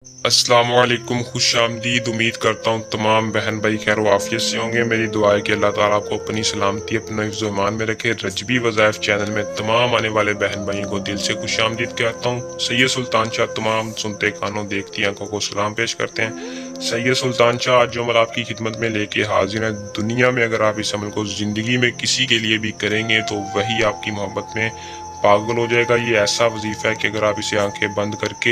अस्सलाम वालेकुम, खुश आमदीद। उम्मीद करता हूँ तमाम बहन भाई खैर वाफियत से होंगे। मेरी दुआ है कि अल्लाह ताला आपको अपनी सलामती अपने हिफ्ज़ ईमान में रखे। रजबी वज़ाइफ चैनल में तमाम आने वाले बहन भाइयों को दिल से खुश आमदीद कहता हूँ। सैयद सुल्तान शाह तमाम सुनते कानों देखती आंखों को सलाम पेश करते हैं। सैयद सुल्तान शाह आज जो अमल आपकी खिदमत में लेके हाजिर है, दुनिया में अगर आप इस अमल को ज़िंदगी में किसी के लिए भी करेंगे तो वही आपकी मोहब्बत में पागल हो जाएगा। ये ऐसा वजीफा है कि अगर आप इसे आंखें बंद करके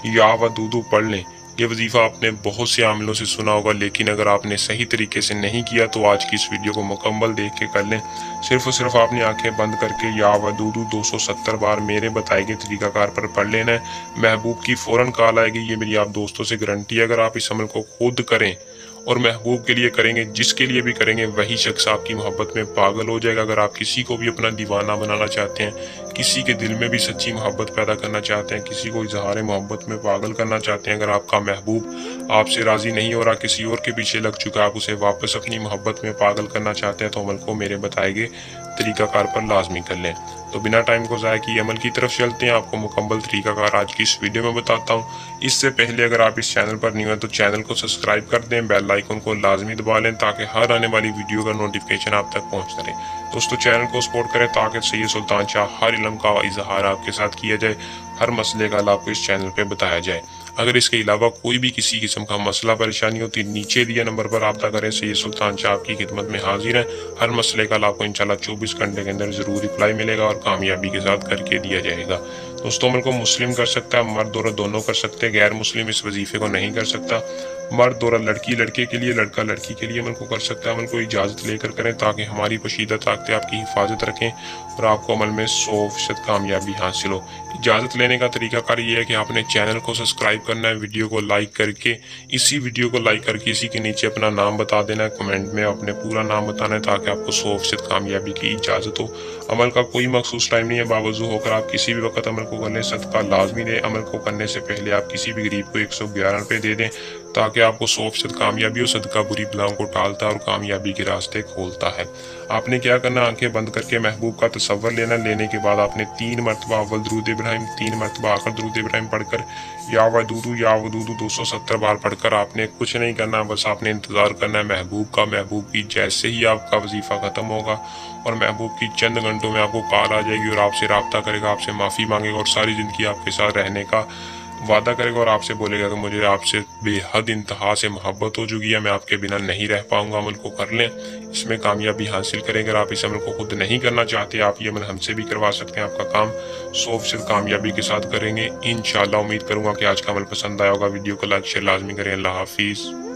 या वदूदू पढ़ लें, ये वजीफा आपने बहुत से आमिलों से सुना होगा, लेकिन अगर आपने सही तरीके से नहीं किया तो आज की इस वीडियो को मुकम्मल देख के कर लें। सिर्फ और सिर्फ आपने आंखें बंद करके या वदूदू 270 बार मेरे बताए गए तरीकाकार पर पढ़ लेना है। महबूब की फ़ौरन कॉल आएगी, ये मेरी आप दोस्तों से गारंटी है। अगर आप इस अमल को खुद करें और महबूब के लिए करेंगे, जिसके लिए भी करेंगे, वही शख्स आपकी मोहब्बत में पागल हो जाएगा। अगर आप किसी को भी अपना दीवाना बनाना चाहते हैं, किसी के दिल में भी सच्ची मोहब्बत पैदा करना चाहते हैं, किसी को इजहार मोहब्बत में पागल करना चाहते हैं, अगर आपका महबूब आपसे राजी नहीं हो रहा, किसी और के पीछे लग चुका, आप उसे वापस अपनी मोहब्बत में पागल करना चाहते हैं, तो अमल को मेरे बताए गए तरीकाकार पर लाजमी कर लें। तो बिना टाइम को ज़ाया किए अमल की तरफ चलते हैं। आपको मुकम्मल तरीकाकार आज की इस वीडियो में बताता हूँ। इससे पहले अगर आप इस चैनल पर न्यू हैं तो चैनल को सब्सक्राइब कर दें, बेल आइकन को लाजमी दबा लें ताकि हर आने वाली वीडियो का नोटिफिकेशन आप तक पहुँचता रहे। दोस्तों, चैनल को सपोर्ट करें ताकि सैयद सुल्तान शाह हर इल्म का इजहार आपके साथ किया जाए, हर मसले का हल आपको इस चैनल पर बताया जाए। अगर इसके अलावा कोई भी किसी किस्म का मसला परेशानी होती, नीचे दिए नंबर पर रब्ता करें। सैयद सुल्तान शाह आपकी खिदमत में हाजिर है। हर मसले का आपको इंशाल्लाह 24 घंटे के अंदर ज़रूर रिप्लाई मिलेगा और कामयाबी के साथ करके दिया जाएगा। दोस्तों, अमल को मुस्लिम कर सकता है, मर्द औरत दोनों कर सकते हैं। गैर मुस्लिम इस वजीफे को नहीं कर सकता। मर्द और लड़की लड़के के लिए, लड़का लड़की के लिए अमल को कर सकता है। अमल को इजाज़त लेकर करें ताकि हमारी पोशीदा ताकतें आपकी हिफाजत रखें और आपको अमल में 100% कामयाबी हासिल हो। इजाज़त लेने का तरीकाकार ये है कि आपने चैनल को सब्सक्राइब करना है, वीडियो को लाइक करके, इसी वीडियो को लाइक करके इसी के नीचे अपना नाम बता देना है। कमेंट में अपने पूरा नाम बताना है ताकि आपको 100% कामयाबी की इजाज़त हो। अमल का कोई मखसूस टाइम नहीं है, बावजू होकर आप किसी भी वक्त अमल को कर लें। सदका लाजमी दें। अमल को करने से पहले आप किसी भी गरीब को 111 रुपये दे दें ताकि आपको 100% कामयाबी हो। सदका बुरी बलाओं को टालता है और कामयाबी के रास्ते खोलता है। आपने क्या करना, आंखें बंद करके महबूब का तसव्वुर लेना। लेने के बाद आपने 3 मरतबा अव्वल दरूद इब्राहिम, 3 मरतबा आखिर दरूद इब्राहिम पढ़कर या वदूदू 270 बार पढ़कर आपने कुछ नहीं करना, बस आपने इंतज़ार करना है महबूब का। महबूब की जैसे ही आपका वजीफ़ा ख़त्म होगा और महबूब की चंद घंटों में आपको कॉल आ जाएगी और आपसे रब्ता करेगा, आपसे माफ़ी मांगेगा और सारी ज़िंदगी आपके साथ रहने का वादा करेगा और आपसे बोलेगा कि मुझे आपसे बेहद इंतहा से मोहब्बत हो चुकी है, मैं आपके बिना नहीं रह पाऊंगा। अमल को कर लें, इसमें कामयाबी हासिल करें। अगर आप इस अमल को खुद नहीं करना चाहते, आप ये अमल हमसे भी करवा सकते हैं। आपका काम 100% कामयाबी के साथ करेंगे इंशाअल्लाह। उम्मीद करूंगा कि आज का अमल पसंद आया होगा। वीडियो को लाइक शेयर लाजमी करें। अल्लाह हाफिज़।